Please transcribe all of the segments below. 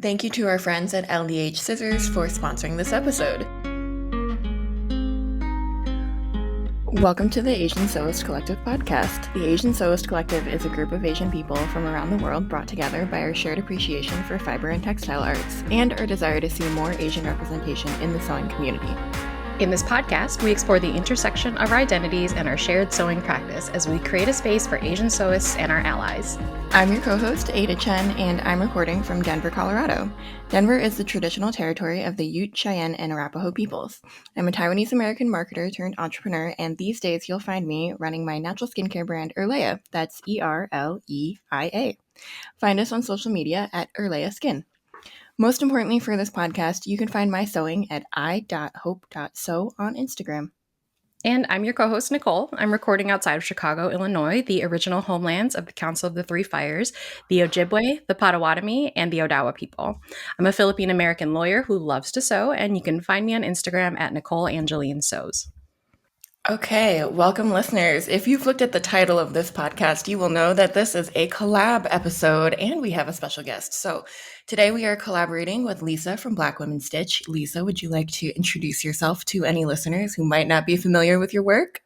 Thank you to our friends at LDH Scissors for sponsoring this episode. Welcome to the Asian Sewist Collective podcast. The Asian Sewist Collective is a group of Asian people from around the world brought together by our shared appreciation for fiber and textile arts and our desire to see more Asian representation in the sewing community. In this podcast, we explore the intersection of our identities and our shared sewing practice as we create a space for Asian sewists and our allies. I'm your co-host, Ada Chen, and I'm recording from Denver, Colorado. Denver is the traditional territory of the Ute, Cheyenne, and Arapaho peoples. I'm a Taiwanese-American marketer turned entrepreneur, and these days you'll find me running my natural skincare brand, Erleia. That's E-R-L-E-I-A. Find us on social media at Erleia Skin. Most importantly for this podcast, you can find my sewing at i.hope.sew on Instagram. And I'm your co-host, Nicole. I'm recording outside of Chicago, Illinois, the original homelands of the Council of the Three Fires, the Ojibwe, the Potawatomi, and the Odawa people. I'm a Philippine-American lawyer who loves to sew, and you can find me on Instagram at Nicole Angeline Sews. Okay, welcome listeners. If you've looked at the title of this podcast, you will know that this is a collab episode and we have a special guest. So today we are collaborating with Lisa from Black Women Stitch. Lisa, would you like to introduce yourself to any listeners who might not be familiar with your work?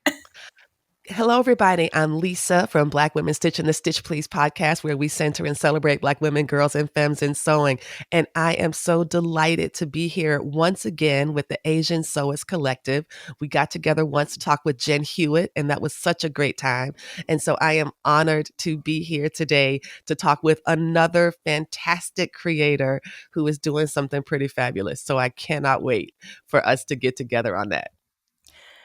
Hello, everybody. I'm Lisa from Black Women Stitch and the Stitch Please podcast, where we center and celebrate Black women, girls, and femmes in sewing. And I am so delighted to be here once again with the Asian Sewist Collective. We got together once to talk with Jen Hewitt, and that was such a great time. And so I am honored to be here today to talk with another fantastic creator who is doing something pretty fabulous. So I cannot wait for us to get together on that.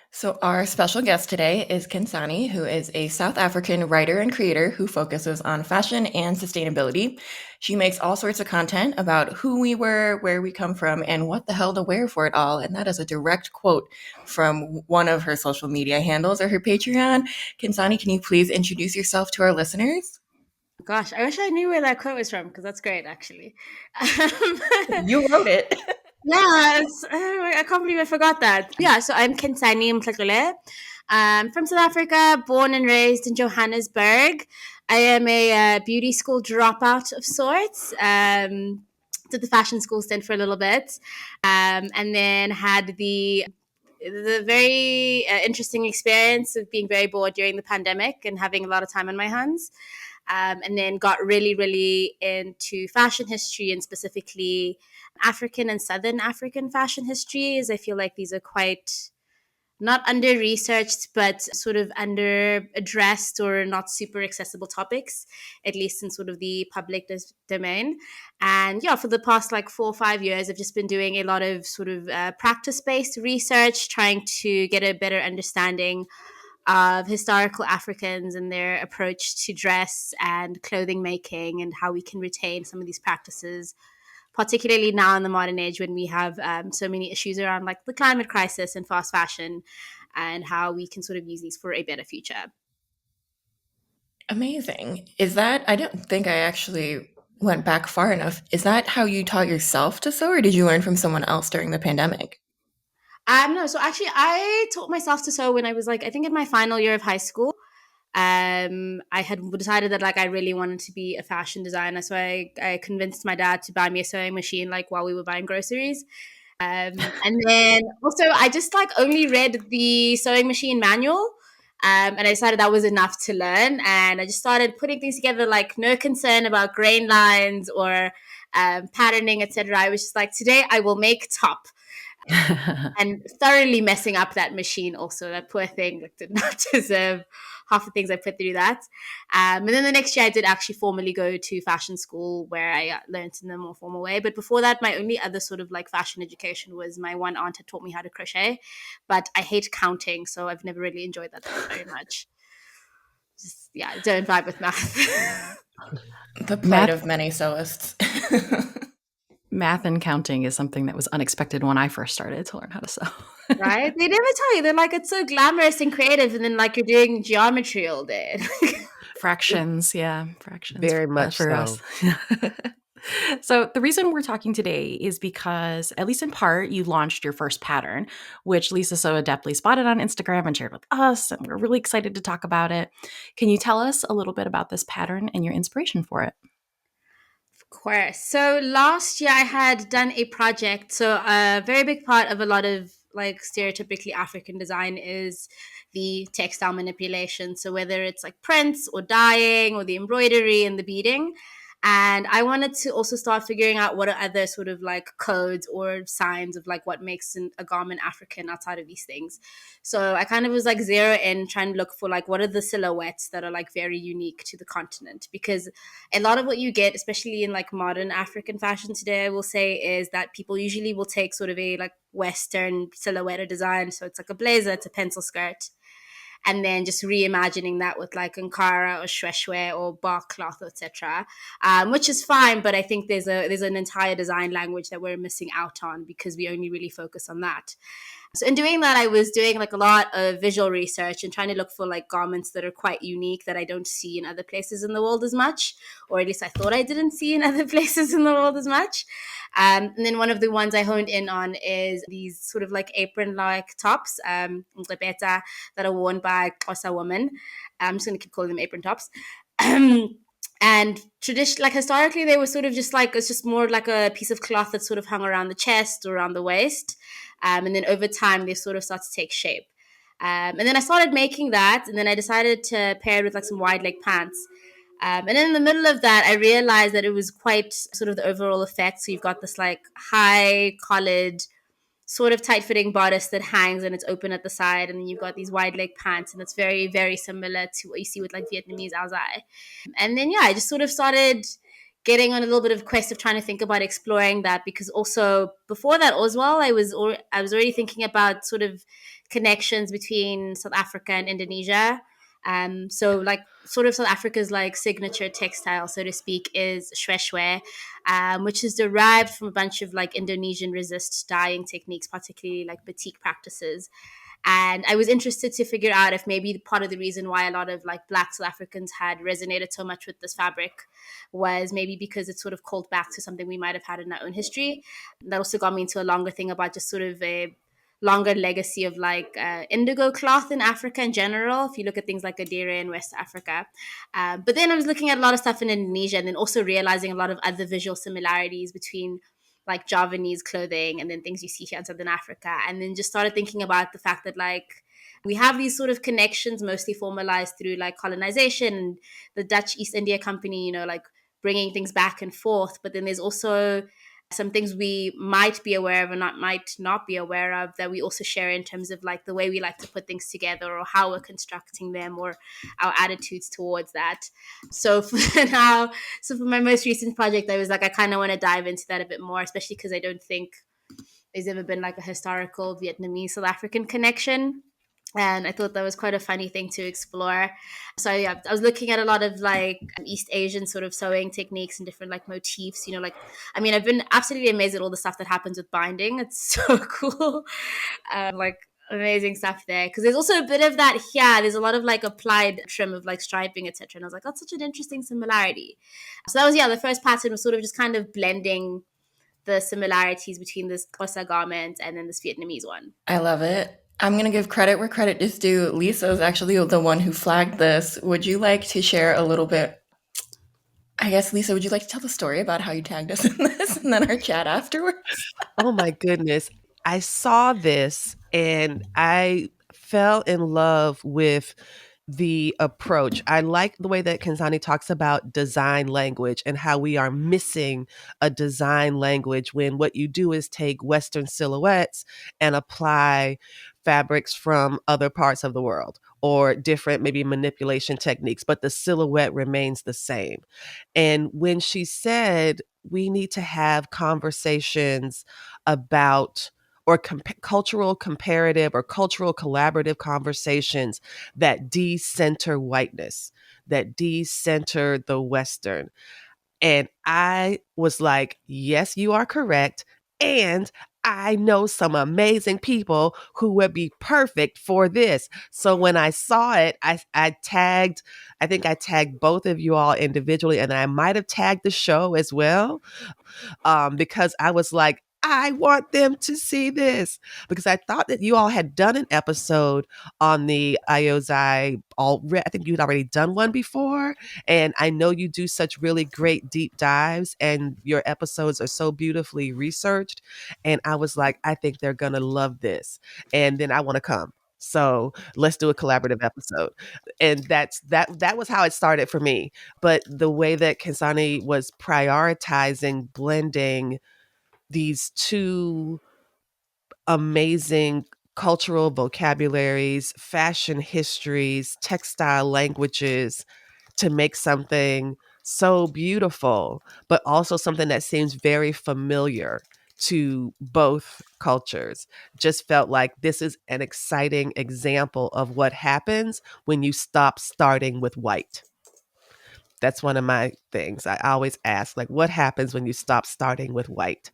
So our special guest today is Khensani, who is a South African writer and creator who focuses on fashion and sustainability. She makes all sorts of content about who we were, where we come from, and what the hell to wear for it all. And that is a direct quote from one of her social media handles or her Patreon. Khensani, can you please introduce yourself to our listeners? Gosh, I wish I knew where that quote was from, because that's great, actually. You wrote it. Yeah, I can't believe I forgot that. Yeah, so I'm Khensani Mohlatlole. I'm from South Africa, born and raised in Johannesburg. I am a beauty school dropout of sorts. Did the fashion school stint for a little bit, and then had the very interesting experience of being very bored during the pandemic and having a lot of time on my hands. And then got really, really into fashion history, and specifically African and Southern African fashion history, as I feel like these are quite not under-researched, but sort of under-addressed or not super accessible topics, at least in sort of the public domain. And yeah, for the past 4 or 5 years, I've just been doing a lot of sort of practice-based research, trying to get a better understanding of historical Africans and their approach to dress and clothing making, and how we can retain some of these practices, particularly now in the modern age when we have so many issues around the climate crisis and fast fashion, and how we can sort of use these for a better future. Amazing. Is that, I don't think I actually went back far enough. Is that how you taught yourself to sew, or did you learn from someone else during the pandemic? No, so actually I taught myself to sew when I was I think in my final year of high school. I had decided that I really wanted to be a fashion designer, so I convinced my dad to buy me a sewing machine while we were buying groceries. And then also I just only read the sewing machine manual. And I decided that was enough to learn, and I just started putting things together, no concern about grain lines or patterning, etc. I was just today I will make top. And thoroughly messing up that machine also. That poor thing did not deserve half the things I put through that. And then the next year I did actually formally go to fashion school, where I learned in a more formal way. But before that, my only other sort of fashion education was my one aunt had taught me how to crochet. But I hate counting, so I've never really enjoyed that very much. Just, yeah, don't vibe with math. The plight of many sewists. Math and counting is something that was unexpected when I first started to learn how to sew. Right? They never tell you. They're it's so glamorous and creative, and then you're doing geometry all day. Fractions, yeah. Fractions. Very much for so. us. So the reason we're talking today is because, at least in part, you launched your first pattern, which Lisa so adeptly spotted on Instagram and shared with us, and we're really excited to talk about it. Can you tell us a little bit about this pattern and your inspiration for it? Of course. So last year I had done a project. So a very big part of a lot of like stereotypically African design is the textile manipulation. So whether it's like prints or dyeing or the embroidery and the beading. And I wanted to also start figuring out what are other sort of like codes or signs of like what makes a garment African outside of these things. So I kind of was like zero in trying to look for like what are the silhouettes that are like very unique to the continent, because a lot of what you get, especially in like modern African fashion today, I will say, is that people usually will take sort of a like Western silhouette or design. So it's like a blazer, it's a pencil skirt, and then just reimagining that with like Ankara or Shweshwe or bark cloth, etc., which is fine. But I think there's an entire design language that we're missing out on because we only really focus on that. So in doing that, I was doing like a lot of visual research and trying to look for like garments that are quite unique that I don't see in other places in the world as much, or at least I thought I didn't see in other places in the world as much. And then one of the ones I honed in on is these sort of like apron-like tops, that are worn by Xhosa women. I'm just going to keep calling them apron tops. And tradition, like historically, they were sort of just like, it's just more like a piece of cloth that sort of hung around the chest or around the waist. And then over time, they sort of start to take shape. And then I started making that, and then I decided to pair it with like some wide leg pants. And then in the middle of that, I realized that it was quite sort of the overall effect. So you've got this like high collared, sort of tight fitting bodice that hangs and it's open at the side. And then you've got these wide leg pants, and it's very, very similar to what you see with like Vietnamese Xhosa. And then, yeah, I just sort of started getting on a little bit of a quest of trying to think about exploring that, because also before that as well, I was already thinking about sort of connections between South Africa and Indonesia. So like sort of South Africa's like signature textile, so to speak, is shweshwe, which is derived from a bunch of like Indonesian resist dyeing techniques, particularly like batik practices. And I was interested to figure out if maybe part of the reason why a lot of like Black South Africans had resonated so much with this fabric was maybe because it sort of called back to something we might have had in our own history. That also got me into a longer thing about just sort of a longer legacy of like indigo cloth in Africa in general, if you look at things like Adire in West Africa. But then I was looking at a lot of stuff in Indonesia, and then also realizing a lot of other visual similarities between like Javanese clothing and then things you see here in Southern Africa. And then just started thinking about the fact that like we have these sort of connections mostly formalized through like colonization and the Dutch East India Company, you know, like bringing things back and forth. But then there's also some things we might be aware of and might not be aware of that we also share in terms of like the way we like to put things together or how we're constructing them or our attitudes towards that. So for now, so for my most recent project, I was like, I kind of want to dive into that a bit more, especially because I don't think there's ever been like a historical Vietnamese South African connection. And I thought that was quite a funny thing to explore. So yeah, I was looking at a lot of like East Asian sort of sewing techniques and different like motifs, you know, like, I mean, I've been absolutely amazed at all the stuff that happens with binding. It's so cool. Like amazing stuff there. Cause there's also a bit of that here. There's a lot of like applied trim of like striping, etc. And I was like, that's such an interesting similarity. So that was, yeah, the first pattern was sort of just kind of blending the similarities between this Xhosa garment and then this Vietnamese one. I love it. I'm going to give credit where credit is due. Lisa is actually the one who flagged this. Would you like to share a little bit? I guess, Lisa, would you like to tell the story about how you tagged us in this and then our chat afterwards? Oh my goodness. I saw this and I fell in love with the approach. I like the way that Khensani talks about design language and how we are missing a design language when what you do is take Western silhouettes and apply fabrics from other parts of the world or different maybe manipulation techniques, but the silhouette remains the same. And when she said we need to have conversations about or cultural comparative or cultural collaborative conversations that de-center whiteness, that de-center the Western. And I was like, yes, you are correct. And I know some amazing people who would be perfect for this. So when I saw it, I think I tagged both of you all individually, and I might have tagged the show as well, because I was like, I want them to see this, because I thought that you all had done an episode on the Iozai already. I think you'd already done one before. And I know you do such really great deep dives, and your episodes are so beautifully researched. And I was like, I think they're going to love this. And then I want to come. So let's do a collaborative episode. And that was how it started for me. But the way that Khensani was prioritizing blending these two amazing cultural vocabularies, fashion histories, textile languages to make something so beautiful, but also something that seems very familiar to both cultures. Just felt like this is an exciting example of what happens when you stop starting with white. That's one of my things. I always ask, like, what happens when you stop starting with white?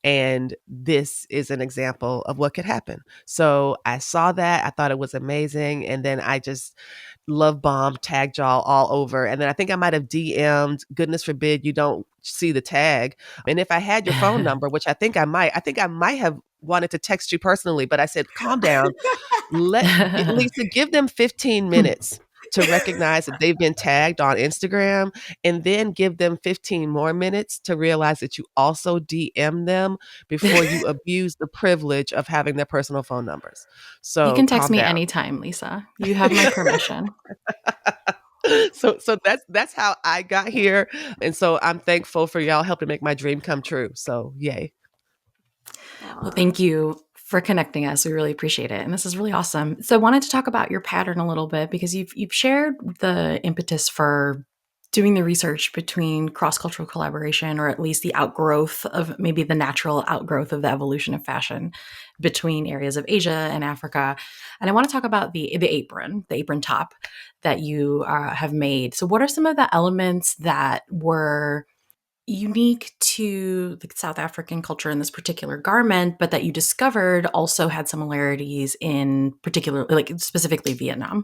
And this is an example of what could happen. So I saw that. I thought it was amazing. And then I just love bomb tagged y'all all over. And then I think I might have DM'd, goodness forbid you don't see the tag. And if I had your phone number, which I think I might have wanted to text you personally, but I said, calm down. Lisa, give them 15 minutes to recognize that they've been tagged on Instagram, and then give them 15 more minutes to realize that you also DM them before you abuse the privilege of having their personal phone numbers. So You can text calm me down. anytime, Lisa. You have my permission. So that's how I got here. And so I'm thankful for y'all helping make my dream come true. So yay. Well, thank you for connecting us. We really appreciate it. And this is really awesome. So I wanted to talk about your pattern a little bit, because you've shared the impetus for doing the research between cross-cultural collaboration, or at least the outgrowth of, maybe the natural outgrowth of the evolution of fashion between areas of Asia and Africa. And I want to talk about the apron top that you have made. So what are some of the elements that were unique to the South African culture in this particular garment, but that you discovered also had similarities in particular, like specifically Vietnam?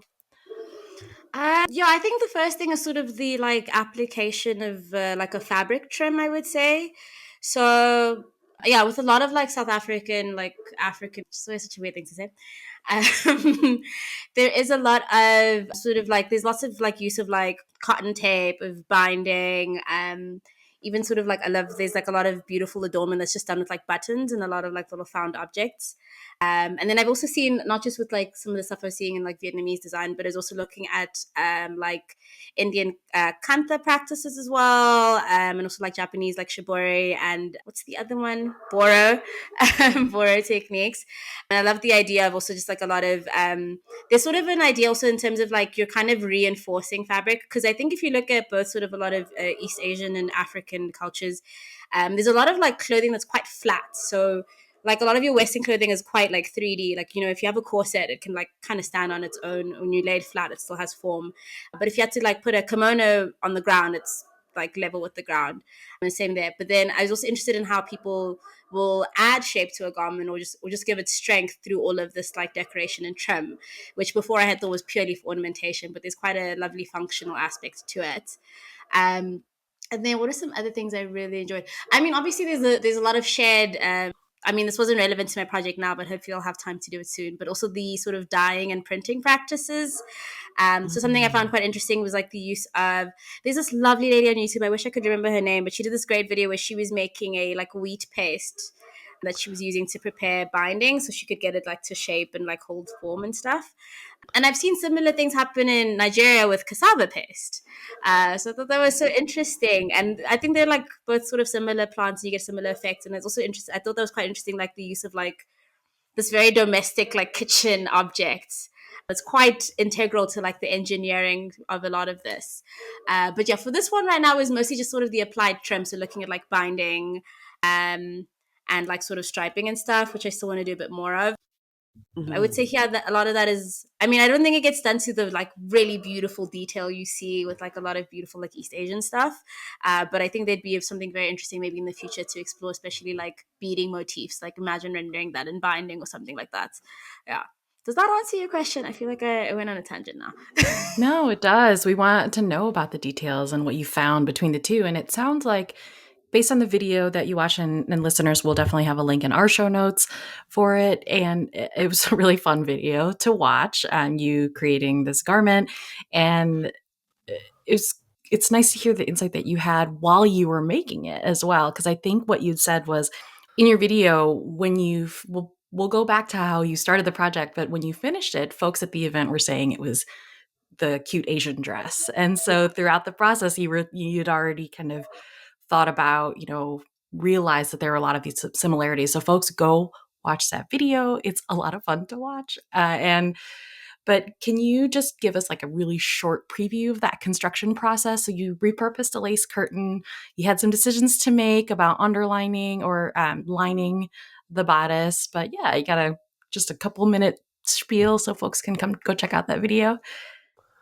Yeah, I think the first thing is sort of the like application of like a fabric trim, I would say. So yeah, with a lot of like South African, like African, so it's such a weird thing to say. There is a lot of sort of like there's lots of like use of like cotton tape of binding. Even sort of like I love there's like a lot of beautiful adornment that's just done with like buttons and a lot of like little found objects. And then I've also seen not just with like some of the stuff I was seeing in like Vietnamese design, but I was also looking at like Indian kantha practices as well, and also like Japanese like shibori and what's the other one, boro, boro techniques. And I love the idea of also just like a lot of there's sort of an idea also in terms of like you're kind of reinforcing fabric, because I think if you look at both sort of a lot of East Asian and African cultures, there's a lot of like clothing that's quite flat. So like a lot of your Western clothing is quite like 3D. Like, you know, if you have a corset, it can like kind of stand on its own. When you lay it flat, it still has form. But if you had to like put a kimono on the ground, it's like level with the ground. And the same there. But then I was also interested in how people will add shape to a garment, or just give it strength through all of this like decoration and trim, which before I had thought was purely for ornamentation, but there's quite a lovely functional aspect to it. And then what are some other things I really enjoyed? I mean, obviously there's a lot of shared I mean, this wasn't relevant to my project now, but hopefully I'll have time to do it soon. But also the sort of dyeing and printing practices. So something I found quite interesting was like the use of, there's this lovely lady on YouTube, I wish I could remember her name, but she did this great video where she was making a like wheat paste that she was using to prepare binding so she could get it like to shape and like hold form and stuff. And I've seen similar things happen in Nigeria with cassava paste. So I thought that was so interesting. And I think they're like both sort of similar plants. You get similar effects. And it's also interesting. I thought that was quite interesting, like the use of like this very domestic, like kitchen objects. It's quite integral to like the engineering of a lot of this. But yeah, for this one right now is mostly just sort of the applied trim. So looking at like binding and like sort of striping and stuff, which I still want to do a bit more of. I would say here that a lot of that is, I mean, I don't think it gets done to the like really beautiful detail you see with like a lot of beautiful like East Asian stuff. But I think there'd be something very interesting maybe in the future to explore, especially like beading motifs. Like imagine rendering that in binding or something like that. Yeah. Does that answer your question? I feel like I went on a tangent now. No, it does. We want to know about the details and what you found between the two. And it sounds like based on the video that you watch, and listeners will definitely have a link in our show notes for it. And it was a really fun video to watch, and you creating this garment. And it's nice to hear the insight that you had while you were making it as well. Because I think what you said was in your video, when we'll go back to how you started the project, but when you finished it, folks at the event were saying it was the cute Asian dress. And so throughout the process, you'd already kind of thought about, realized that there are a lot of these similarities. So folks, go watch that video. It's a lot of fun to watch. But can you just give us like a really short preview of that construction process? So you repurposed a lace curtain. You had some decisions to make about underlining or lining the bodice. But yeah, you got just a couple minute spiel so folks can come go check out that video.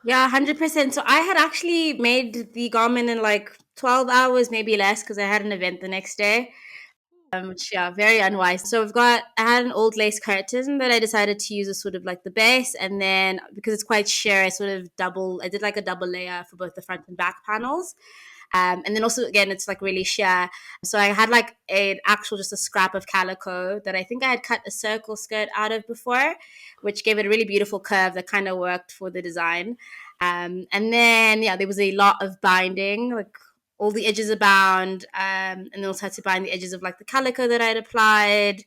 Yeah, 100%. So I had actually made the garment in like 12 hours, maybe less, because I had an event the next day. Which, yeah, very unwise. So I had an old lace curtain that I decided to use as sort of like the base. And then because it's quite sheer, I did like a double layer for both the front and back panels. And then also, again, it's like really sheer. So I had like just a scrap of calico that I think I had cut a circle skirt out of before, which gave it a really beautiful curve that kind of worked for the design. And then, yeah, there was a lot of binding, like all the edges are bound, and then also had to bind the edges of like the calico that I had applied.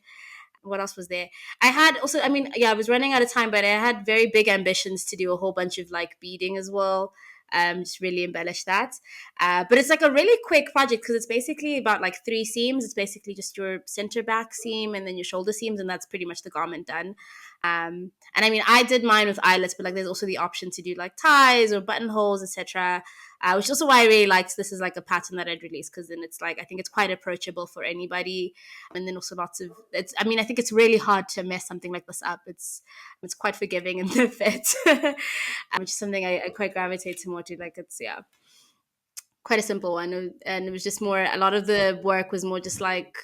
What else was there? I had also, I was running out of time, but I had very big ambitions to do a whole bunch of like beading as well. Just really embellish that. But it's like a really quick project because it's basically about like 3 seams. It's basically just your center back seam and then your shoulder seams, and that's pretty much the garment done. And I did mine with eyelets, but like there's also the option to do like ties or buttonholes, etc. Which is also why I really liked this as like a pattern that I'd released, because then it's like I think it's quite approachable for anybody, and then also I think it's really hard to mess something like this up. It's quite forgiving in the fit, which is something I quite gravitate to more to. Like it's quite a simple one, and it was just more. A lot of the work was more just like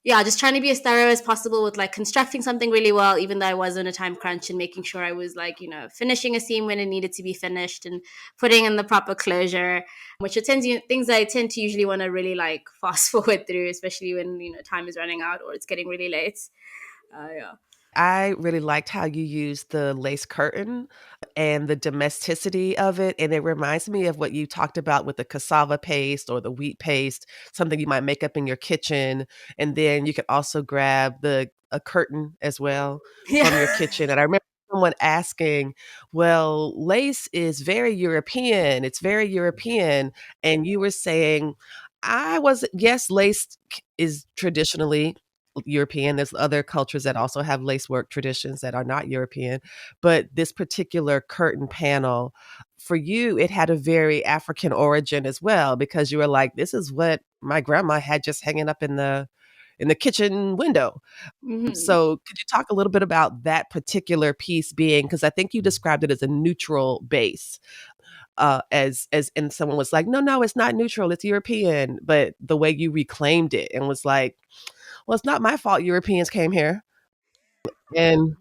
just trying to be as thorough as possible with like constructing something really well, even though I was on a time crunch, and making sure I was like, finishing a seam when it needed to be finished and putting in the proper closure, which are things I tend to usually want to really like fast forward through, especially when, time is running out or it's getting really late. Yeah. I really liked how you used the lace curtain and the domesticity of it. And it reminds me of what you talked about with the cassava paste or the wheat paste, something you might make up in your kitchen. And then you could also grab a curtain as well from your kitchen. And I remember someone asking, well, lace is very European. It's very European. And you were saying, yes, lace is traditionally European. There's other cultures that also have lace work traditions that are not European. But this particular curtain panel, for you, it had a very African origin as well, because you were like, this is what my grandma had just hanging up in the kitchen window. Mm-hmm. So could you talk a little bit about that particular piece being, because I think you described it as a neutral base. And someone was like, no, it's not neutral, it's European. But the way you reclaimed it and was like, well, it's not my fault Europeans came here. And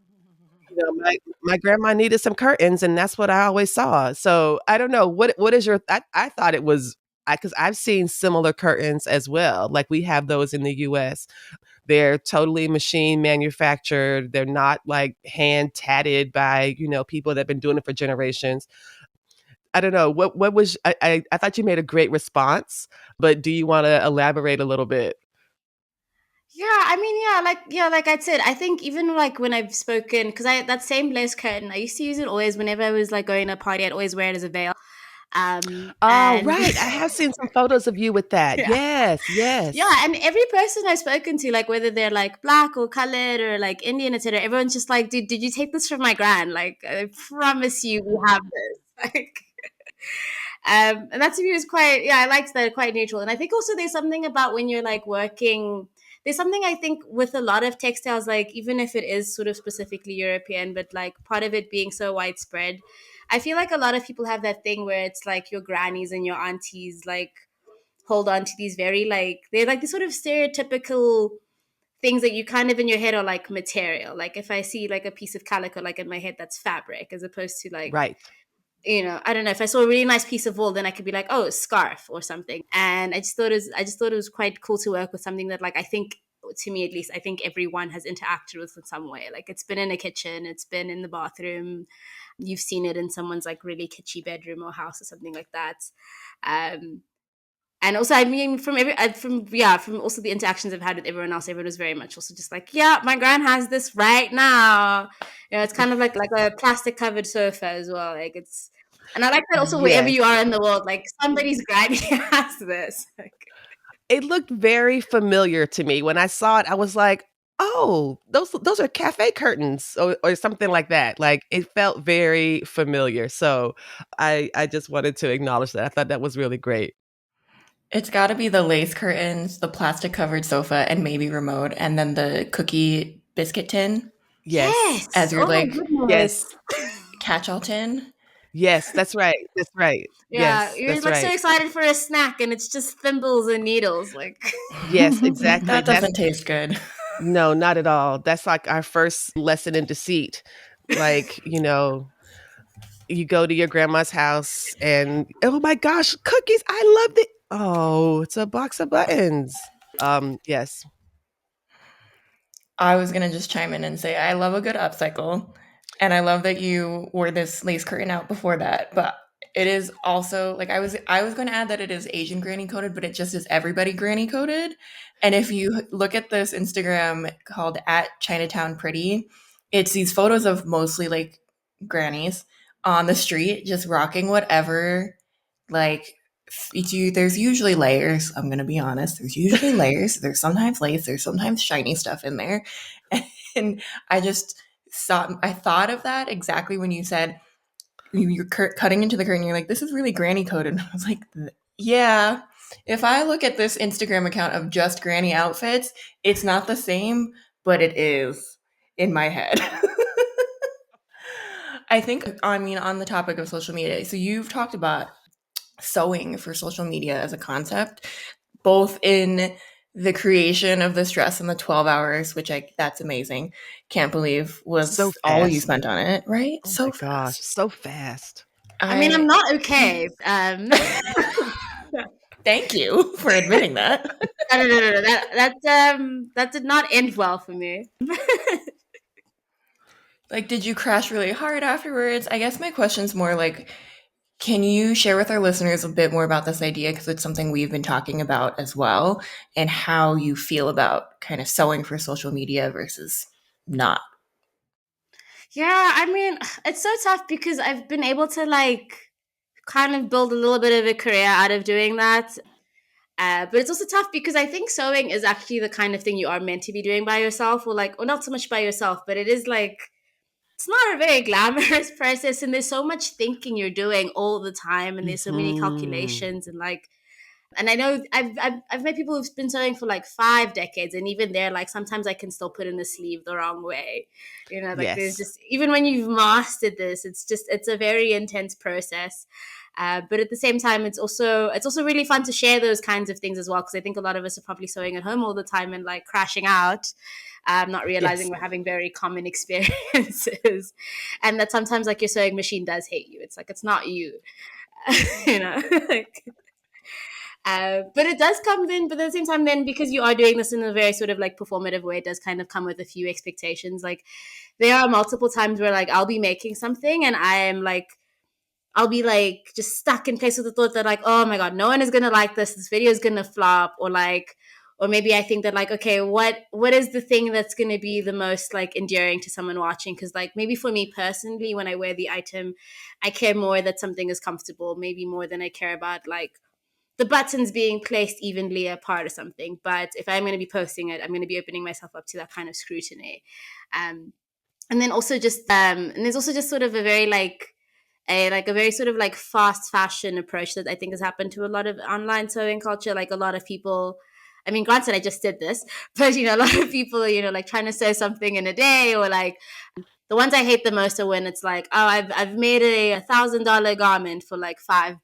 my grandma needed some curtains, and that's what I always saw. So I don't know what is your. I thought it was because I've seen similar curtains as well. Like we have those in the U.S. They're totally machine manufactured. They're not like hand tatted by people that have been doing it for generations. I don't know what was. I thought you made a great response, but do you want to elaborate a little bit? Like I said, I think even like when I've spoken, because that same lace curtain, I used to use it always whenever I was like going to a party. I'd always wear it as a veil. Oh, And right. I have seen some photos of you with that. yeah. Yes, yes. Yeah, and every person I've spoken to, like whether they're like black or colored or like Indian, etc., everyone's just like, dude, did you take this from my gran? Like, I promise you, we have this. Like, and that to me was I liked that, quite neutral. And I think also there's something about when you're like working. There's something I think with a lot of textiles, like even if it is sort of specifically European, but like part of it being so widespread, I feel like a lot of people have that thing where it's like your grannies and your aunties like hold on to these very like they're like these sort of stereotypical things that you kind of in your head are like material. Like if I see like a piece of calico, like in my head, that's fabric, as opposed to like Right. I don't know, if I saw a really nice piece of wool, then I could be like, oh, a scarf or something. And I just thought it was quite cool to work with something that, like, I think, to me at least, I think everyone has interacted with in some way. Like, it's been in a kitchen, it's been in the bathroom, you've seen it in someone's like really kitschy bedroom or house or something like that. And also, I mean, from also the interactions I've had with everyone was very much also just like, yeah, my gran has this right now. It's kind of like a plastic covered sofa as well. Like, it's, and I like that also, wherever Yes. you are in the world, like, somebody's granny has this. Like, It looked very familiar to me. When I saw it, I was like, "Oh, those are cafe curtains," or something like that. Like, it felt very familiar. So, I just wanted to acknowledge that. I thought that was really great. It's got to be the lace curtains, the plastic covered sofa, and maybe remote, and then the cookie biscuit tin Yes. as your Oh my like goodness. Yes. catch-all tin. Yes, that's right. That's right. Yeah, Yes, you're that's like so right. excited for a snack, and it's just thimbles and needles. Like, Yes, exactly. That doesn't taste good. No, not at all. That's like our first lesson in deceit. Like, you go to your grandma's house and, "Oh my gosh, cookies, I love it." Oh, it's a box of buttons. Yes. I was gonna just chime in and say I love a good upcycle, and I love that you wore this lace curtain out before that. But it is also like I was going to add that it is Asian granny coded, but it just is everybody granny coded. And if you look at this Instagram called at Chinatown Pretty, it's these photos of mostly like grannies on the street just rocking whatever like there's usually layers. I'm gonna be honest. There's usually layers. There's sometimes lace. There's sometimes shiny stuff in there, and I thought of that exactly when you said you're cutting into the curtain. You're like, this is really granny coded. I was like, yeah. If I look at this Instagram account of just granny outfits, it's not the same, but it is in my head. I think, I mean, on the topic of social media, so you've talked about sewing for social media as a concept, both in the creation of this dress in the 12 hours, which that's amazing. Can't believe So was all you fast. spent on it, right? Oh So my gosh, fast. so fast. I mean, I'm I not okay. thank you for admitting that. No. That did not end well for me. Like, did you crash really hard afterwards? I guess my question's more like, can you share with our listeners a bit more about this idea? Because it's something we've been talking about as well, and how you feel about kind of sewing for social media versus not. Yeah, I mean, it's so tough because I've been able to like kind of build a little bit of a career out of doing that. But it's also tough because I think sewing is actually the kind of thing you are meant to be doing by yourself, or not so much by yourself, but it is like, it's not a very glamorous process, and there's so much thinking you're doing all the time, and there's so many Mhm. calculations, and like, and I know I've met people who've been sewing for like 5 decades, and even there, like, sometimes I can still put in the sleeve the wrong way. Like, there's Yes. just, even when you've mastered this, it's a very intense process. But at the same time, it's also really fun to share those kinds of things as well, because I think a lot of us are probably sewing at home all the time and like crashing out, not realizing Yes. we're having very common experiences, and that sometimes like your sewing machine does hate you. It's like, it's not you, you know. Like, but it does come then, but at the same time, then, because you are doing this in a very sort of like performative way, it does kind of come with a few expectations. Like, there are multiple times where like I'll be making something and I'll be like just stuck in place with the thought that like, oh my God, no one is gonna like this. This video is gonna flop, or like, or maybe I think that like, okay, what is the thing that's gonna be the most like endearing to someone watching? Because like, maybe for me personally, when I wear the item, I care more that something is comfortable, maybe more than I care about like the buttons being placed evenly apart or something. But if I'm going to be posting it, I'm going to be opening myself up to that kind of scrutiny. And then also just and there's also just sort of a very like a very sort of like fast fashion approach that I think has happened to a lot of online sewing culture. Like, a lot of people, I mean, granted, I just did this, but a lot of people, like trying to sew something in a day, or like, the ones I hate the most are when it's like, oh, I've made a $1,000 garment for like $5,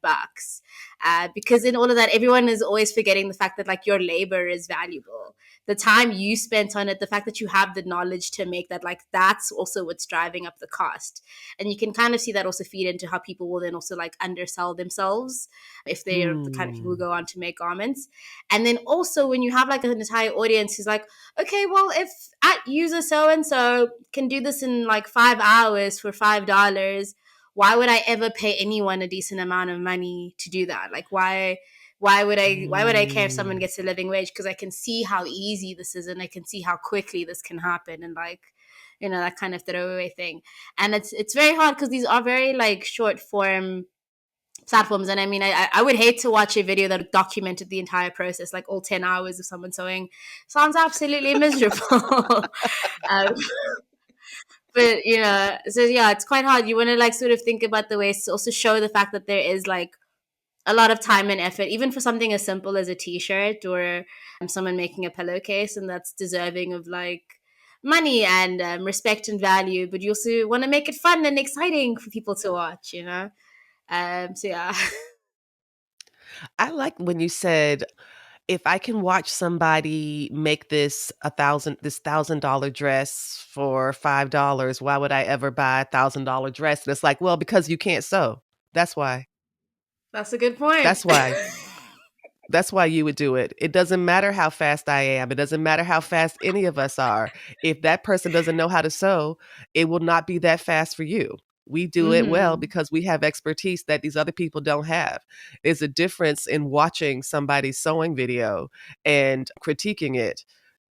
because in all of that, everyone is always forgetting the fact that like your labor is valuable. the time you spent on it, the fact that you have the knowledge to make that, like, that's also what's driving up the cost. And you can kind of see that also feed into how people will then also like undersell themselves if they are the kind of people who go on to make garments. And then also when you have like an entire audience who's like, okay, well, if at user so and so can do this in like 5 hours for $5, why would I ever pay anyone a decent amount of money to do that? Like, why would I care if someone gets a living wage? Because I can see how easy this is, and I can see how quickly this can happen, and like, you know, that kind of throwaway thing. And it's very hard because these are very like short form platforms. And I mean, I would hate to watch a video that documented the entire process, like all 10 hours of someone sewing. Sounds absolutely miserable. um, but you know, so yeah, it's quite hard. You want to like sort of think about the ways to also show the fact that there is like a lot of time and effort, even for something as simple as a t-shirt or someone making a pillowcase, and that's deserving of like money and respect and value. But you also want to make it fun and exciting for people to watch, you know. So yeah. I like when you said, if I can watch somebody make this $1,000 dress for $5, why would I ever buy $1,000 dress? And it's like, well, because you can't sew. That's why. That's a good point. That's why. That's why you would do it. It doesn't matter how fast I am. It doesn't matter how fast any of us are. If that person doesn't know how to sew, it will not be that fast for you. We do it well because we have expertise that these other people don't have. There's a difference in watching somebody's sewing video and critiquing it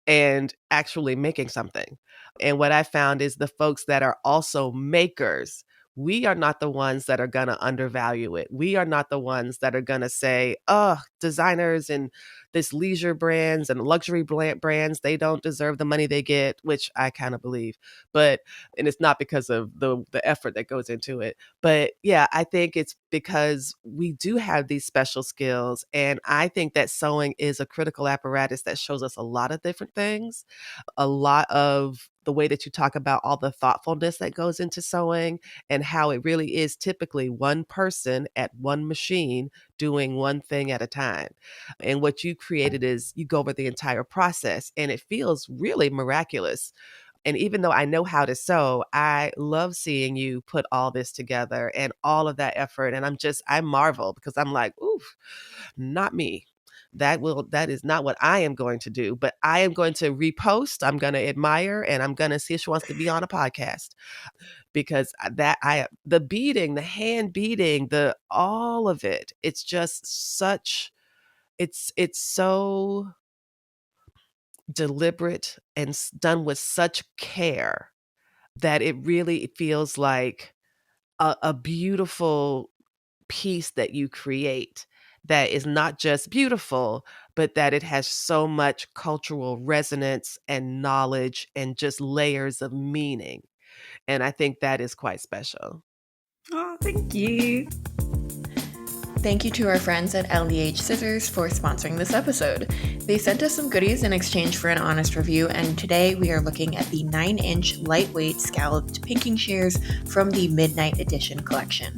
and actually making something. And what I found is the folks that are also makers, we are not the ones that are going to undervalue it. We are not the ones that are going to say, oh, designers and this leisure brands and luxury brands, they don't deserve the money they get, which I kind of believe. But, and it's not because of the effort that goes into it. But yeah, I think it's because we do have these special skills. And I think that sewing is a critical apparatus that shows us a lot of different things, a lot of the way that you talk about all the thoughtfulness that goes into sewing and how it really is typically one person at one machine doing one thing at a time. And what you created is you go over the entire process and it feels really miraculous. And even though I know how to sew, I love seeing you put all this together and all of that effort. And I marvel because I'm like, oof, not me. That is not what I am going to do, but I am going to repost, I'm going to admire, and I'm going to see if she wants to be on a podcast, because the beading, the hand beading, all of it, it's just such, it's so deliberate and done with such care that it really feels like a beautiful piece that you create that is not just beautiful, but that it has so much cultural resonance and knowledge and just layers of meaning. And I think that is quite special. Oh, thank you. Thank you to our friends at LDH Scissors for sponsoring this episode. They sent us some goodies in exchange for an honest review, and today we are looking at the 9-inch lightweight scalloped pinking shears from the Midnight Edition collection.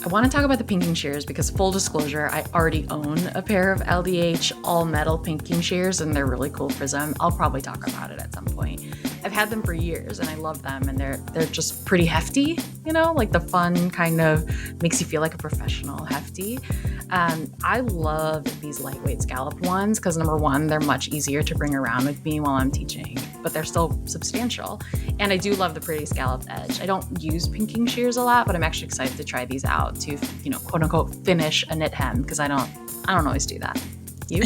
I want to talk about the pinking shears because, full disclosure, I already own a pair of LDH all metal pinking shears and they're really cool prism. I'll probably talk about it at some point. I've had them for years and I love them, and they're just pretty hefty, you know, like the fun kind of makes you feel like a professional hefty. I love these lightweight scallop ones because, number one, they're much easier to bring around with me while I'm teaching, but they're still substantial. And I do love the pretty scalloped edge. I don't use pinking shears a lot, but I'm actually excited to try these out to, you know, quote unquote, finish a knit hem, because I don't always do that. You?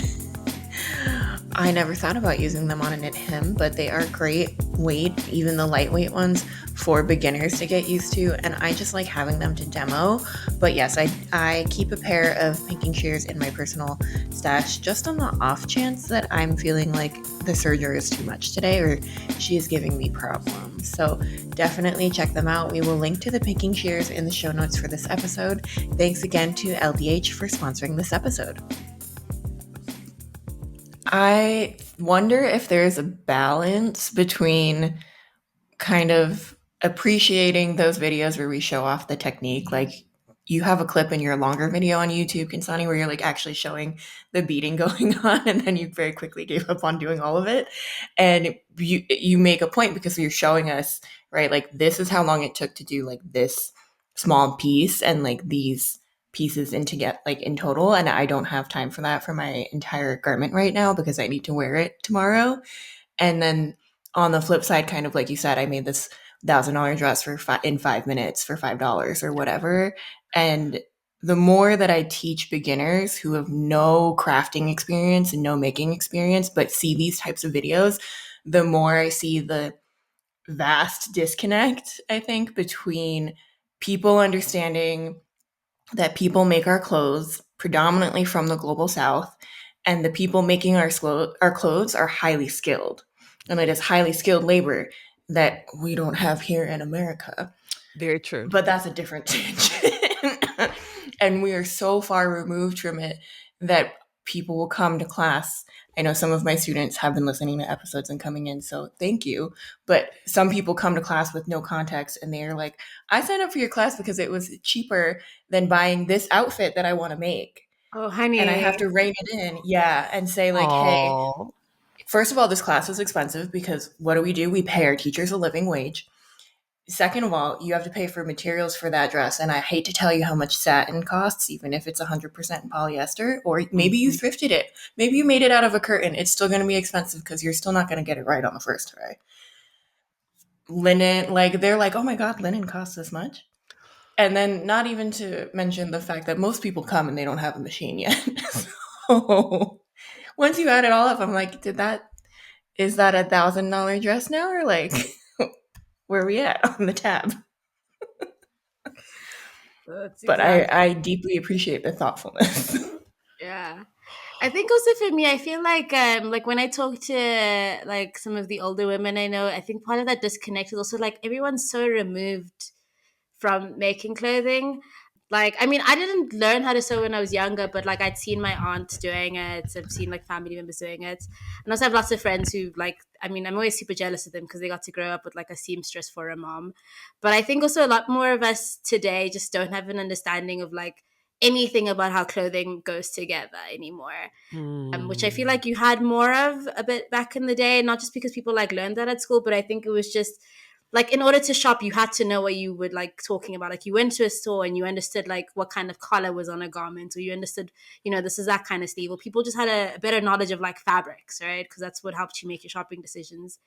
I never thought about using them on a knit hem, but they are great weight, even the lightweight ones, for beginners to get used to, and I just like having them to demo. But yes, I keep a pair of pinking shears in my personal stash just on the off chance that I'm feeling like the serger is too much today or she is giving me problems. So definitely check them out. We will link to the pinking shears in the show notes for this episode. Thanks again to LDH for sponsoring this episode. I wonder if there's a balance between kind of appreciating those videos where we show off the technique, like you have a clip in your longer video on YouTube, Khensani, where you're like actually showing the beating going on, and then you very quickly gave up on doing all of it. And you make a point because you're showing us, right, like this is how long it took to do like this small piece and like these pieces in to get like in total, and I don't have time for that for my entire garment right now because I need to wear it tomorrow. And then on the flip side, kind of like you said, I made this $1,000 dress in 5 minutes for $5 or whatever. And the more that I teach beginners who have no crafting experience and no making experience, but see these types of videos, the more I see the vast disconnect, I think, between people understanding that people make our clothes predominantly from the global south, and the people making our clothes are highly skilled. And it is highly skilled labor that we don't have here in America. Very true. But that's a different tangent. And we are so far removed from it that people will come to class. I know some of my students have been listening to episodes and coming in, so thank you. But some people come to class with no context and they're like, I signed up for your class because it was cheaper than buying this outfit that I want to make. Oh, honey. And I have to rein it in. Yeah. And say, like, hey, Aww. first of all, this class is expensive because what do? We pay our teachers a living wage. Second of all, you have to pay for materials for that dress. And I hate to tell you how much satin costs, even if it's 100% polyester, or maybe you thrifted it. Maybe you made it out of a curtain. It's still going to be expensive because you're still not going to get it right on the first try. Linen, like they're like, oh my God, linen costs this much. And then not even to mention the fact that most people come and they don't have a machine yet. So once you add it all up, I'm like, is that $1,000 dress now? Or like, where are we at on the tab? But I deeply appreciate the thoughtfulness. Yeah. I think also for me, I feel like when I talk to like some of the older women I know, I think part of that disconnect is also like everyone's so removed from making clothing. Like, I mean, I didn't learn how to sew when I was younger, but like I'd seen my aunt doing it. I've seen like family members doing it. And also have lots of friends who like, I mean, I'm always super jealous of them because they got to grow up with like a seamstress for a mom. But I think also a lot more of us today just don't have an understanding of like anything about how clothing goes together anymore. Which I feel like you had more of a bit back in the day, not just because people like learned that at school, but I think it was just like in order to shop, you had to know what you were like talking about. Like you went to a store and you understood like what kind of color was on a garment, or you understood, this is that kind of sleeve. Or people just had a better knowledge of like fabrics, right? Because that's what helped you make your shopping decisions.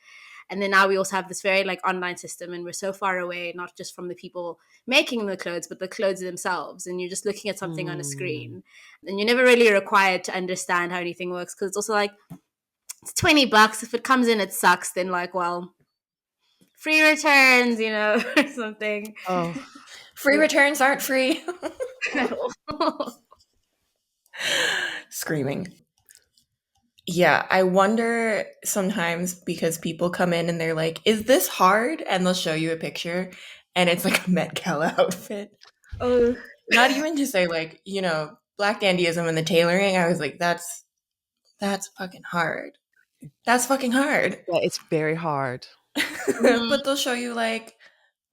And then now we also have this very like online system, and we're so far away, not just from the people making the clothes, but the clothes themselves. And you're just looking at something on a screen, and you're never really required to understand how anything works. Because it's also like, it's $20. If it comes in, it sucks. Then like, well, free returns, or something. Oh, Free returns aren't free. Screaming. Yeah, I wonder sometimes because people come in and they're like, is this hard? And they'll show you a picture and it's like a Met Gala outfit. Oh, Not even to say like, Black dandyism and the tailoring. I was like, that's fucking hard. That's fucking hard. yeah, it's very hard. But they'll show you like,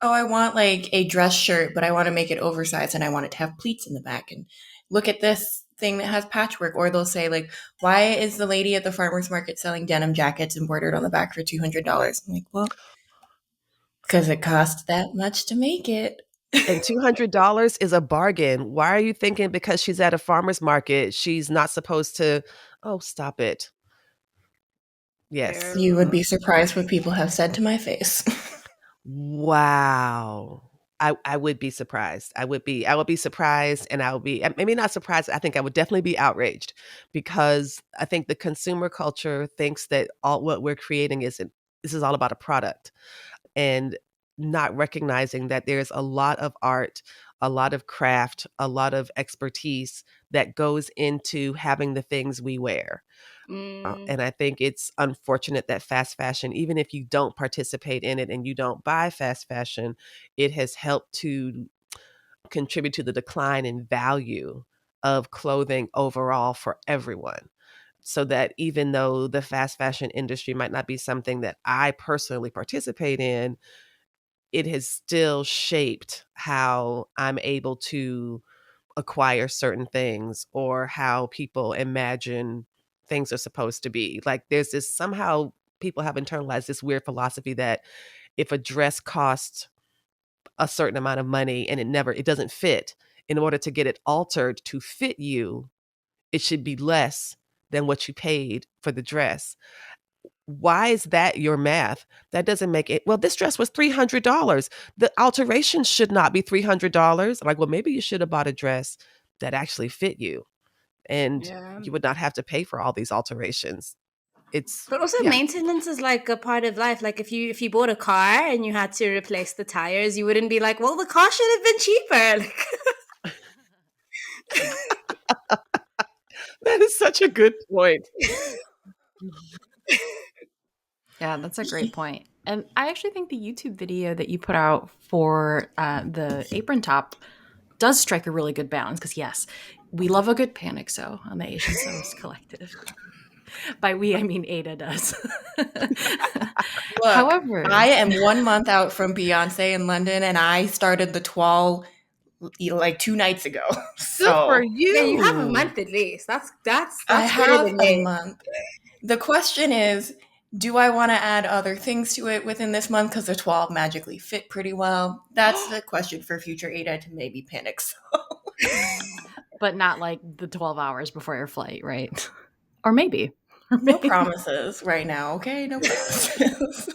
oh, I want like a dress shirt, but I want to make it oversized and I want it to have pleats in the back. And look at this thing that has patchwork. Or they'll say like, why is the lady at the farmer's market selling denim jackets embroidered on the back for $200? I'm like, well, because it costs that much to make it. And $200 is a bargain. Why are you thinking because she's at a farmer's market, she's not supposed to? Oh, stop it. Yes. You would be surprised what people have said to my face. Wow. I would be surprised. I would be surprised, and I would be maybe not surprised. I think I would definitely be outraged because I think the consumer culture thinks that all what we're creating this is all about a product, and not recognizing that there's a lot of art, a lot of craft, a lot of expertise that goes into having the things we wear. And I think it's unfortunate that fast fashion, even if you don't participate in it and you don't buy fast fashion, it has helped to contribute to the decline in value of clothing overall for everyone. So that even though the fast fashion industry might not be something that I personally participate in, it has still shaped how I'm able to acquire certain things or how people imagine things are supposed to be. Like there's this somehow people have internalized this weird philosophy that if a dress costs a certain amount of money and it doesn't fit, in order to get it altered to fit you, it should be less than what you paid for the dress. Why is that your math? That doesn't make it. Well, this dress was $300. The alteration should not be $300. Like, well, maybe you should have bought a dress that actually fit you and Yeah. you would not have to pay for all these alterations. It's, But also yeah. maintenance is like a part of life. Like if you bought a car and you had to replace the tires, you wouldn't be like, well, the car should have been cheaper. That is such a good point. Yeah, that's a great point. And I actually think the YouTube video that you put out for the apron top does strike a really good balance because, yes, we love a good panic sew on the Asian Sewist Collective. By we, I mean Ada does. Look, However, I am 1 month out from Beyonce in London, and I started the toile like 2 nights ago. Good for So you. Yeah, you have a month at least. That's I better have than a me. month. The question is, do I want to add other things to it within this month because the 12 magically fit pretty well? That's the question for future Ada to maybe panic. So. but not like the 12 hours before your flight, right? Or maybe. No promises right now, okay? No promises.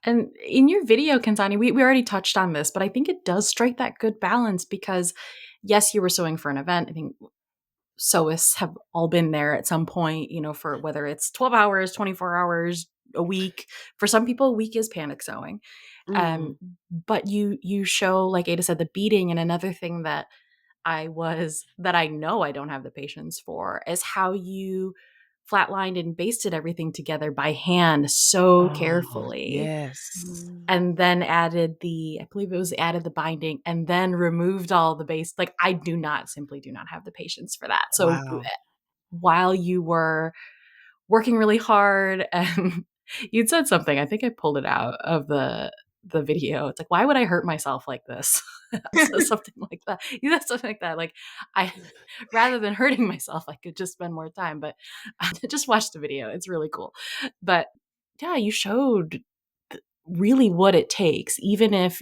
And in your video, Khensani, we already touched on this, but I think it does strike that good balance because, yes, you were sewing for an event. I think sewists have all been there at some point, for whether it's 12 hours, 24 hours, a week. For some people, a week is panic sewing. But you show, like Ada said, the beading. And another thing that I know I don't have the patience for is how you flatlined and basted everything together by hand so carefully. Yes. And then added added the binding and then removed all the base. Like I simply do not have the patience for that. So while you were working really hard and you'd said something, I think I pulled it out of the video. It's like, why would I hurt myself like this? So something like that. You said something like that. Like rather than hurting myself, I could just spend more time. But just watch the video. It's really cool. But yeah, you showed really what it takes, even if,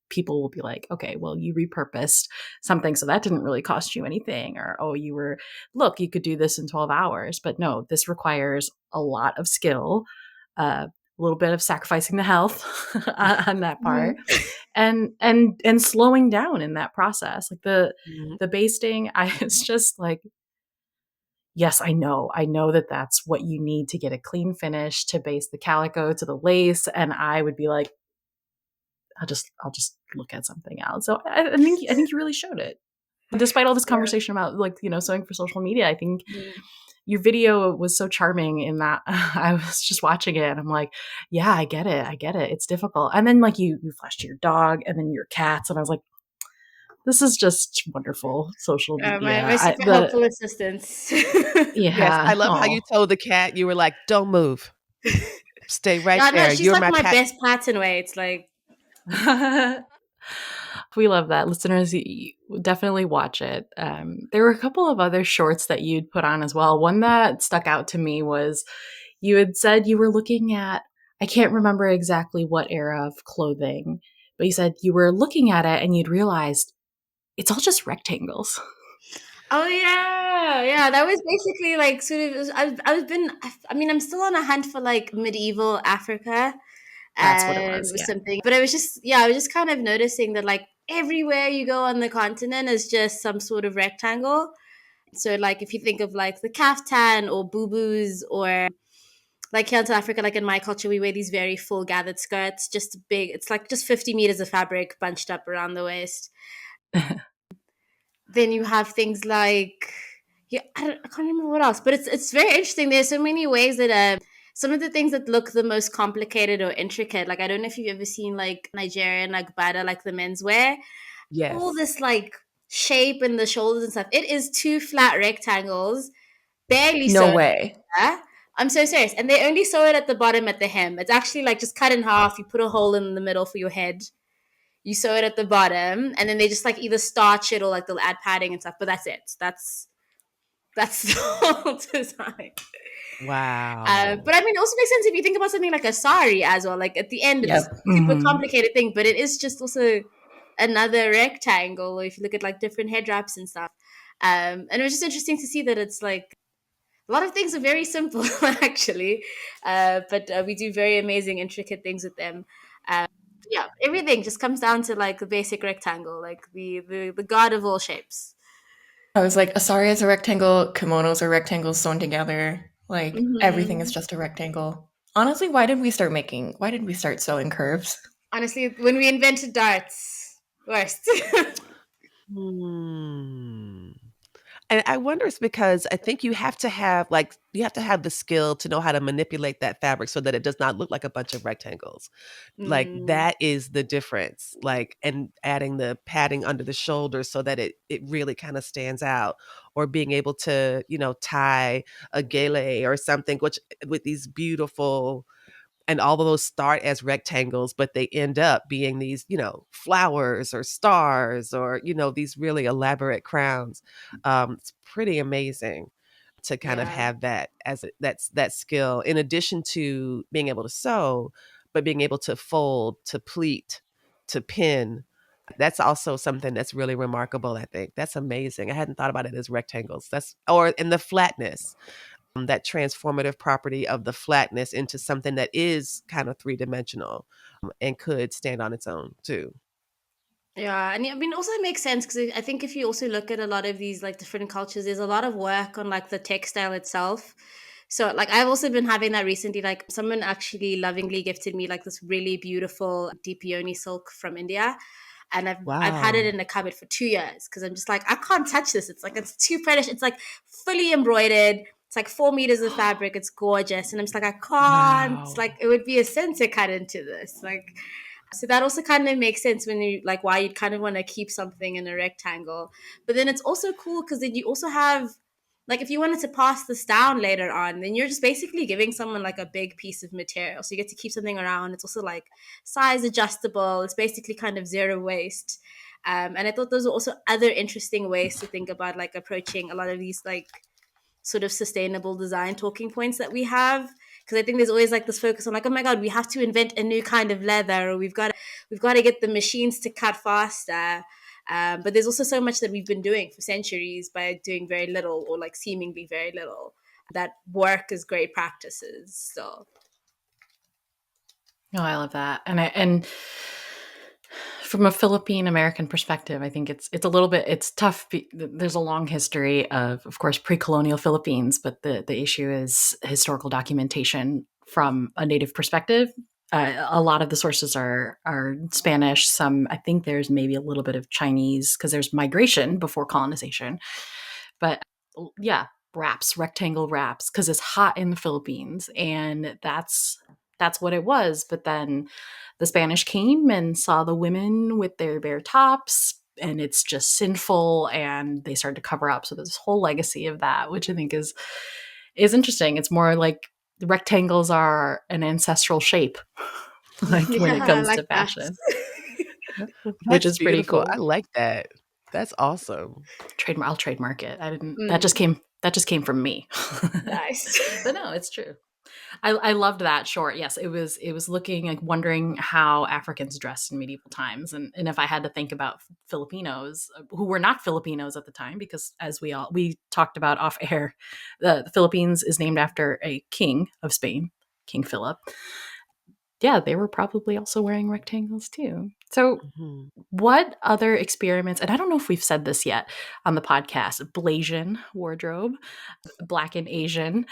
people will be like, okay, well, you repurposed something, so that didn't really cost you anything. Or, oh, you could do this in 12 hours. But no, this requires a lot of skill, a little bit of sacrificing the health on that part, and slowing down in that process. Like the basting, I was just like, yes, I know that that's what you need to get a clean finish, to baste the calico to the lace. And I would be like, I'll just look at something else. So I think you really showed it. Despite all this conversation about sewing for social media, I think your video was so charming in that I was just watching it and I'm like, yeah, I get it. It's difficult. And then you flashed to your dog and then your cats. And I was like, this is just wonderful social media. My super helpful assistance. Yeah. Yes, I love how you told the cat, you were like, don't move. Stay right there. She's You're like my cat. best pattern way. It's like, we love that. Listeners, you definitely watch it. There were a couple of other shorts that you'd put on as well. One that stuck out to me was you had said you were looking at, I can't remember exactly what era of clothing, but you said you were looking at it and you'd realized it's all just rectangles. Oh yeah. That was basically like sort of. I'm still on a hunt for like medieval Africa. That's what it was. Or something. But I was just kind of noticing that like everywhere you go on the continent is just some sort of rectangle. So like if you think of like the kaftan or boo-boos, or like here in South Africa, like in my culture, we wear these very full gathered skirts, just big. It's like just 50 meters of fabric bunched up around the waist. Then you have things like, I can't remember what else, but it's very interesting. There's so many ways that some of the things that look the most complicated or intricate, like I don't know if you've ever seen like Nigerian like bada, like the menswear. Yes. All this like shape in the shoulders and stuff. It is 2 flat rectangles, barely No sewn. way. I'm so serious. And they only sew it at the bottom at the hem. It's actually like just cut in half. You put a hole in the middle for your head. you sew it at the bottom, and then they just like either starch it or like they'll add padding and stuff. But that's it. That's the whole design. Wow. But I mean, it also makes sense if you think about something like a sari as well. Like at the end, it's Yep. a super complicated thing, but it is just also another rectangle. Or if you look at like different head wraps and stuff, and it was just interesting to see that it's like a lot of things are very simple actually, but we do very amazing, intricate things with them. Yeah, everything just comes down to like the basic rectangle, like the god of all shapes. I was like, Asari is a rectangle, kimonos are rectangles sewn together. Like everything is Mm-hmm. just a rectangle. Honestly, why did we start sewing curves? Honestly, when we invented darts, worst. Hmm. And I wonder it's because I think you have to have the skill to know how to manipulate that fabric so that it does not look like a bunch of rectangles. Like Mm, that is the difference. Like and adding the padding under the shoulders so that it really kind of stands out, or being able to, tie a gele or something, which with these beautiful, and all of those start as rectangles, but they end up being these, flowers or stars or, these really elaborate crowns. It's pretty amazing to kind of yeah. have that that's that skill in addition to being able to sew, but being able to fold, to pleat, to pin. That's also something that's really remarkable. I think that's amazing. I hadn't thought about it as rectangles. That's or in the flatness, that transformative property of the flatness into something that is kind of three-dimensional, and could stand on its own too. Yeah, and I mean, also it makes sense because I think if you also look at a lot of these like different cultures, there's a lot of work on like the textile itself. So like I've also been having that recently. Like someone actually lovingly gifted me like this really beautiful deep peony silk from India, and I've had it Wow. in the cupboard for 2 years because I'm just like I can't touch this. It's like it's too precious. It's like fully embroidered. It's like 4 meters of fabric. It's gorgeous, and I'm just like I can't. Wow. Like it would be a sin to cut into this. Like so that also kind of makes sense when you like why you'd kind of want to keep something in a rectangle. But then it's also cool because then you also have like if you wanted to pass this down later on, then you're just basically giving someone like a big piece of material. So you get to keep something around. It's also like size adjustable. It's basically kind of zero waste. And I thought those are also other interesting ways to think about like approaching a lot of these like sort of sustainable design talking points that we have, because I think there's always like this focus on like, oh my god, we have to invent a new kind of leather, or we've got to get the machines to cut faster. But there's also so much that we've been doing for centuries by doing very little or like seemingly very little that work as great practices. So Oh, I love that. And from a Philippine American perspective, I think it's a little bit it's tough. There's a long history of course, pre-colonial Philippines, but the issue is historical documentation from a native perspective. A lot of the sources are Spanish. Some I think there's maybe a little bit of Chinese because there's migration before colonization. But yeah, wraps, rectangle wraps, because it's hot in the Philippines, and that's what it was. But then the Spanish came and saw the women with their bare tops, and it's just sinful, and they started to cover up. So there's this whole legacy of that, which I think is interesting. It's more like the rectangles are an ancestral shape, like when it yeah, I comes like to that. fashion, which That's is pretty beautiful. cool. I like that. That's awesome. I'll trademark it. I didn't. Mm, That just came from me. nice. But no, it's true. I loved that short. Yes, it was looking like wondering how Africans dressed in medieval times, and if I had to think about Filipinos who were not Filipinos at the time, because as we talked about off air, the Philippines is named after a king of Spain, King Philip. Yeah, they were probably also wearing rectangles too. So Mhm. what other experiments, and I don't know if we've said this yet on the podcast, Blasian wardrobe, Black and Asian,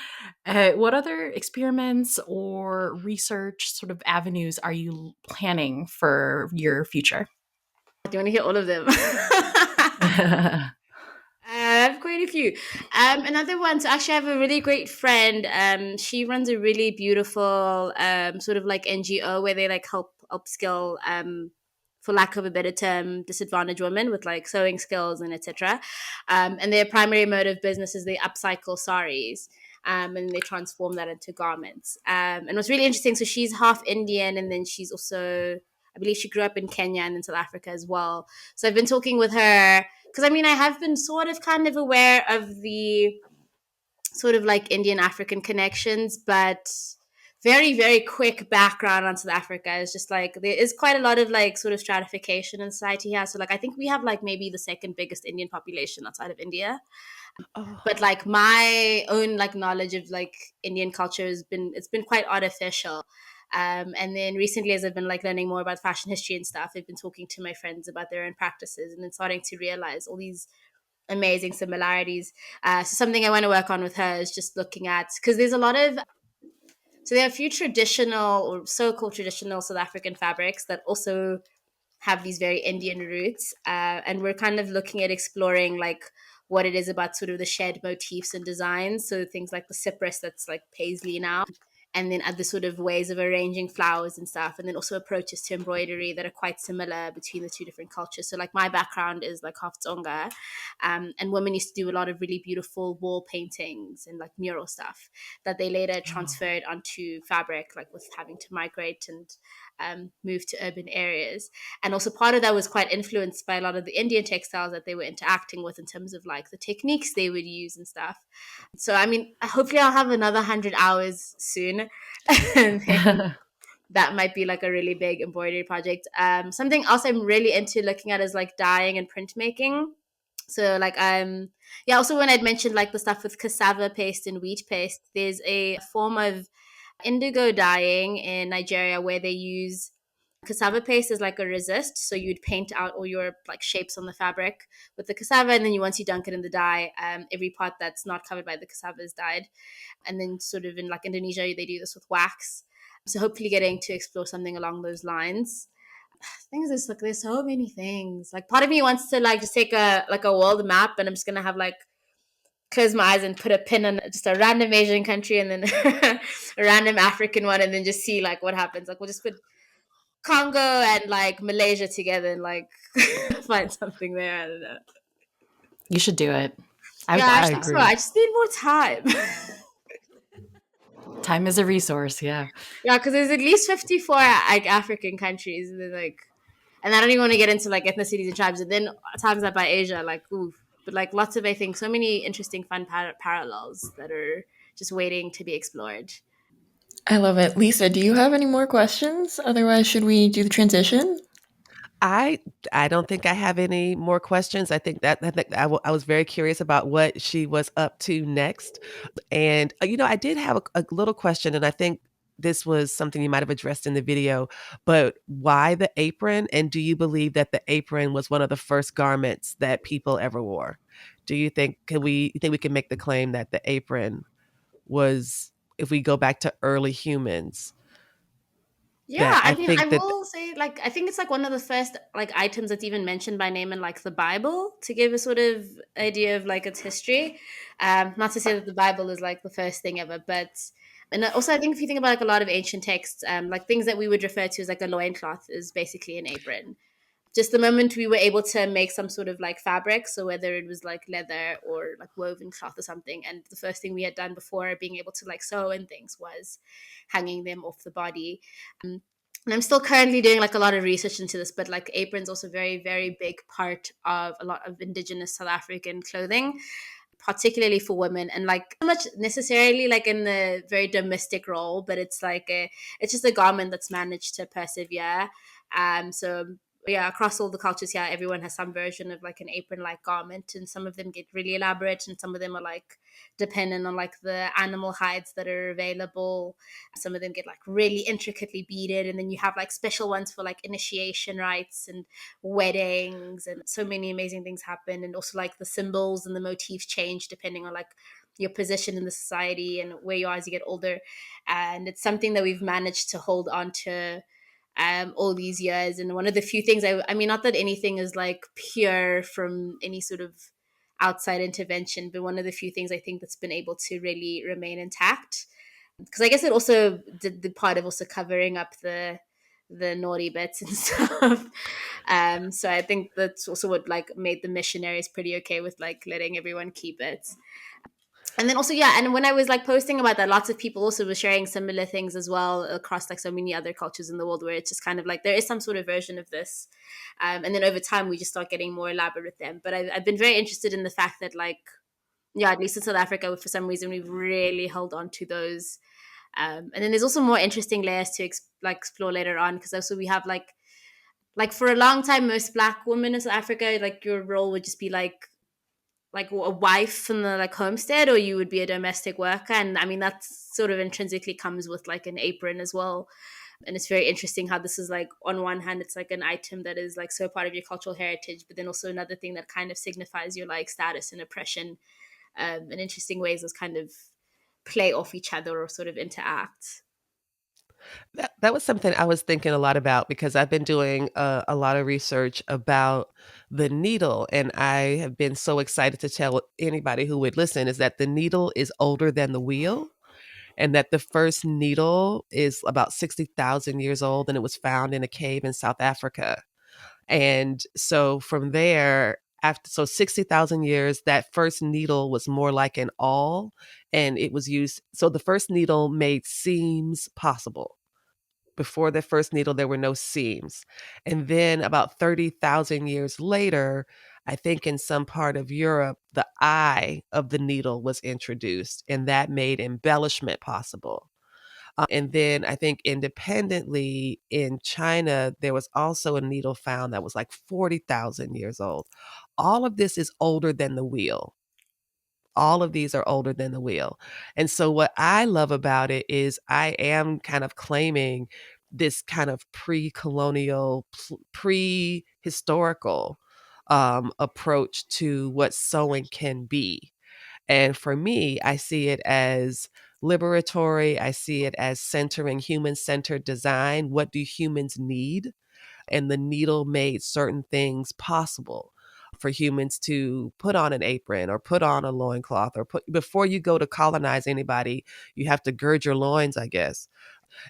what other experiments or research sort of avenues are you planning for your future? Do you want to hear all of them? I have quite a few. Another one. So actually, I have a really great friend. She runs a really beautiful sort of like NGO where they like help upskill, for lack of a better term, disadvantaged women with like sewing skills and etc. And their primary mode of business is they upcycle saris. And they transform that into garments. And what's really interesting, so she's half Indian, and then she's also, I believe she grew up in Kenya and in South Africa as well. So I've been talking with her because I have been sort of kind of aware of the sort of like Indian African connections, but very, very quick background on South Africa is just like there is quite a lot of like sort of stratification in society here. So like I think we have like maybe the second biggest Indian population outside of India. Oh, But like my own like knowledge of like Indian culture it's been quite artificial. And then recently, as I've been like learning more about fashion history and stuff, I've been talking to my friends about their own practices and then starting to realize all these amazing similarities. So something I want to work on with her is just looking at, because there's a lot of, so there are a few traditional or so-called traditional South African fabrics that also have these very Indian roots. And we're kind of looking at exploring like what it is about sort of the shared motifs and designs. So things like the cypress that's like paisley now, and then other sort of ways of arranging flowers and stuff, and then also approaches to embroidery that are quite similar between the two different cultures. So like my background is like half Tsonga, and women used to do a lot of really beautiful wall paintings and like mural stuff that they later transferred onto fabric, like with having to migrate and move to urban areas. And also part of that was quite influenced by a lot of the Indian textiles that they were interacting with in terms of like the techniques they would use and stuff. So hopefully I'll have another 100 hours soon. And then that might be like a really big embroidery project. Something else I'm really into looking at is like dyeing and printmaking. So like yeah, also when I'd mentioned like the stuff with cassava paste and wheat paste, there's a form of indigo dyeing in Nigeria where they use cassava paste as like a resist. So you'd paint out all your like shapes on the fabric with the cassava, and then once you dunk it in the dye, every part that's not covered by the cassava is dyed. And then sort of in like Indonesia, they do this with wax. So hopefully getting to explore something along those lines. Things is like there's so many things. Like part of me wants to like just take a world map, and I'm just gonna have like close my eyes and put a pin on just a random Asian country and then a random African one, and then just see like what happens. Like we'll just put Congo and like Malaysia together and like find something there. I don't know. You should do it. I would Yeah, I watch I think that. so. agree. I just need more time. Time is a resource. Yeah. Yeah, because there's at least 54 like African countries, and then like, and I don't even want to get into like ethnicities and tribes, and then times that by Asia, like ooh, but like lots of I think so many interesting fun parallels that are just waiting to be explored. I love it. Lisa, do you have any more questions? Otherwise, should we do the transition? I I don't think I have any more questions. I think that I was very curious about what she was up to next. And, I did have a little question, and I think this was something you might have addressed in the video, but why the apron? And do you believe that the apron was one of the first garments that people ever wore? Do you think you think we can make the claim that the apron was, if we go back to early humans, Yeah, that I I think that will say like I think it's like one of the first like items that's even mentioned by name in like the Bible to give a sort of idea of like its history. Not to say that the Bible is like the first thing ever, but and also I think if you think about like a lot of ancient texts, like things that we would refer to as like a loincloth is basically an apron. Just the moment we were able to make some sort of like fabric, so whether it was like leather or like woven cloth or something, and the first thing we had done before being able to like sew and things was hanging them off the body. And I'm still currently doing like a lot of research into this, but like aprons also very, very big part of a lot of indigenous South African clothing, particularly for women, and like not much necessarily like in the very domestic role, but it's just a garment that's managed to persevere. So yeah, across all the cultures here, everyone has some version of like an apron-like garment, and some of them get really elaborate, and some of them are like dependent on like the animal hides that are available. Some of them get like really intricately beaded, and then you have like special ones for like initiation rites and weddings, and so many amazing things happen. And also like the symbols and the motifs change depending on like your position in the society and where you are as you get older. And it's something that we've managed to hold on to all these years. And one of the few things I mean, not that anything is like pure from any sort of outside intervention, but one of the few things I think that's been able to really remain intact, because I guess it also did the part of also covering up the naughty bits and stuff. So I think that's also what like made the missionaries pretty okay with like letting everyone keep it. And then also, yeah, and when I was like posting about that, lots of people also were sharing similar things as well across like so many other cultures in the world, where it's just kind of like there is some sort of version of this. And then over time, we just start getting more elaborate with them. But I've been very interested in the fact that, like, yeah, at least in South Africa, for some reason, we've really held on to those. And then there's also more interesting layers to explore later on, because also we have like for a long time, most Black women in South Africa, like your role would just be like a wife in the like homestead, or you would be a domestic worker. And I mean, that sort of intrinsically comes with like an apron as well. And it's very interesting how this is like, on one hand, it's like an item that is like so part of your cultural heritage, but then also another thing that kind of signifies your like status and oppression. In interesting ways, those kind of play off each other or sort of interact. That was something I was thinking a lot about because I've been doing a lot of research about the needle, and I have been so excited to tell anybody who would listen is that the needle is older than the wheel, and that the first needle is about 60,000 years old, and it was found in a cave in South Africa. And so from there, after 60,000 years, that first needle was more like an awl, and it was used. So the first needle made seams possible. Before the first needle, there were no seams. And then about 30,000 years later, I think in some part of Europe, the eye of the needle was introduced, and that made embellishment possible. And then I think independently in China, there was also a needle found that was like 40,000 years old. All of this is older than the wheel. All of these are older than the wheel. And so what I love about it is I am kind of claiming this kind of pre-colonial, pre-historical approach to what sewing can be. And for me, I see it as liberatory. I see it as centering human-centered design. What do humans need? And the needle made certain things possible for humans to put on an apron or put on a loincloth or put before you go to colonize anybody, you have to gird your loins, I guess.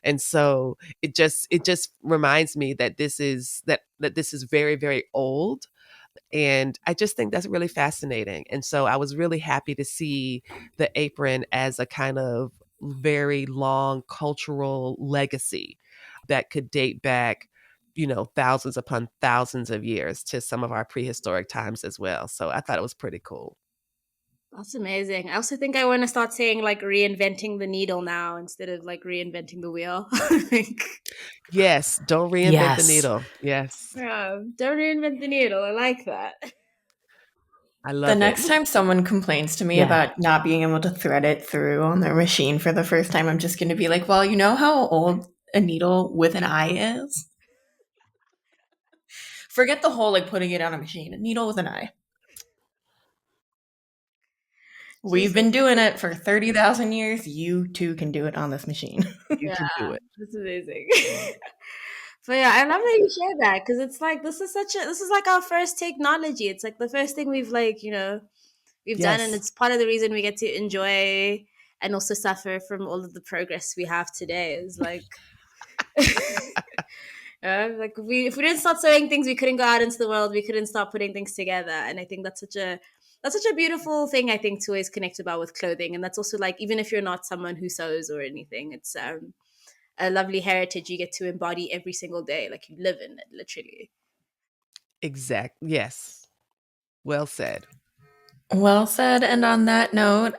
And so it just reminds me that this is very, very old. And I just think that's really fascinating. And so I was really happy to see the apron as a kind of very long cultural legacy that could date back, thousands upon thousands of years to some of our prehistoric times as well. So I thought it was pretty cool. That's amazing. I also think I want to start saying like reinventing the needle now instead of like reinventing the wheel. Yes, don't reinvent the Yes. needle. Yes, Yeah, don't reinvent the needle. I like that. I The love it. next time someone complains to me Yeah. about not being able to thread it through on their machine for the first time, I'm just going to be like, well, you know how old a needle with an eye is? Forget the whole like putting it on a machine. A needle with an eye. We've been doing it for 30,000 years. You too can do it on this machine. You can do it. That's amazing. But yeah, I love that you share that, because it's like this is like our first technology. It's like the first thing we've we've done, and Yes. it's part of the reason we get to enjoy and also suffer from all of the progress we have today. Is like like if we didn't start sewing things, we couldn't go out into the world. We couldn't start putting things together. And I think that's such a beautiful thing, I think, to always connect about with clothing. And that's also like, even if you're not someone who sews or anything, it's a lovely heritage you get to embody every single day. Like you live in it, literally. Exact. Yes. Well said. Well said. And on that note,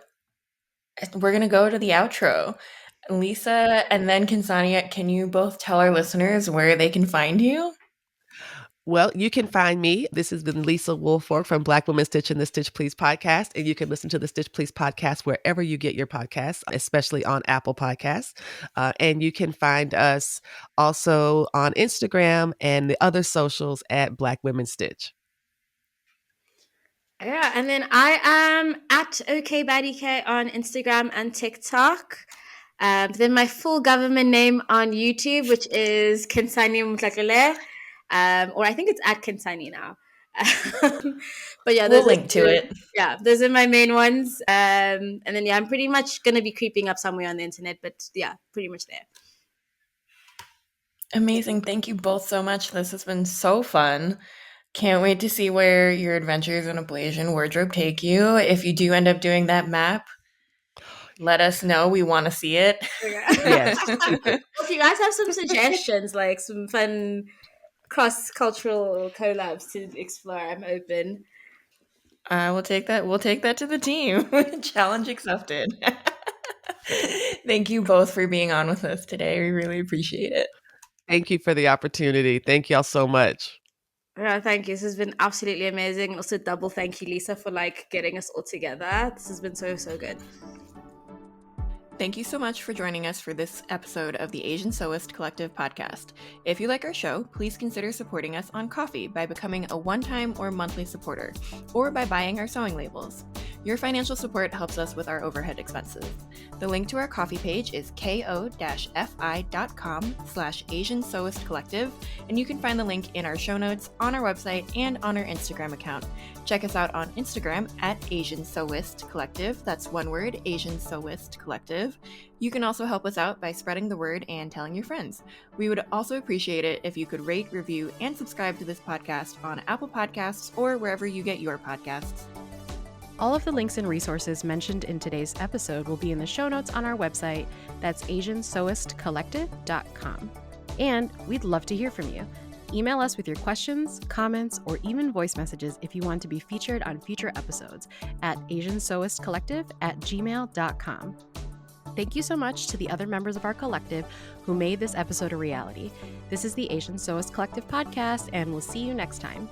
we're going to go to the outro. Lisa and then Khensani, can you both tell our listeners where they can find you? Well, you can find me. This has been Lisa Woolfork from Black Women Stitch and the Stitch Please podcast. And you can listen to the Stitch Please podcast wherever you get your podcasts, especially on Apple Podcasts. And you can find us also on Instagram and the other socials at Black Women Stitch. Yeah, and then I am at OKBaddyK on Instagram and TikTok. Then my full government name on YouTube, which is Khensani Mohlatlole, or I think it's at Khensani now. But yeah, We'll link to it. Yeah, those are my main ones. And then yeah, I'm pretty much gonna be creeping up somewhere on the internet, but yeah, pretty much there. Amazing. Thank you both so much. This has been so fun. Can't wait to see where your adventures in a Blasian wardrobe take you. If you do end up doing that map, let us know. We want to see it. Yes. If you guys have some suggestions, like some fun cross-cultural collabs to explore, I'm open. We'll take that. We'll take that to the team. Challenge accepted. Thank you both for being on with us today. We really appreciate it. Thank you for the opportunity. Thank y'all so much. Yeah, thank you. This has been absolutely amazing. Also, double thank you, Lisa, for getting us all together. This has been so good. Thank you so much for joining us for this episode of the Asian Sewist Collective podcast. If you like our show, please consider supporting us on Ko-fi by becoming a one-time or monthly supporter, or by buying our sewing labels. Your financial support helps us with our overhead expenses. The link to our Ko-fi page is ko-fi.com/Asian Sewist Collective, and you can find the link in our show notes, on our website, and on our Instagram account. Check us out on Instagram at Asian Sewist Collective. That's one word, Asian Sewist Collective. You can also help us out by spreading the word and telling your friends. We would also appreciate it if you could rate, review, and subscribe to this podcast on Apple Podcasts or wherever you get your podcasts. All of the links and resources mentioned in today's episode will be in the show notes on our website. That's asiansewistcollective.com. And we'd love to hear from you. Email us with your questions, comments, or even voice messages if you want to be featured on future episodes at asiansewistcollective@gmail.com. Thank you so much to the other members of our collective who made this episode a reality. This is the Asian Sewist Collective podcast, and we'll see you next time.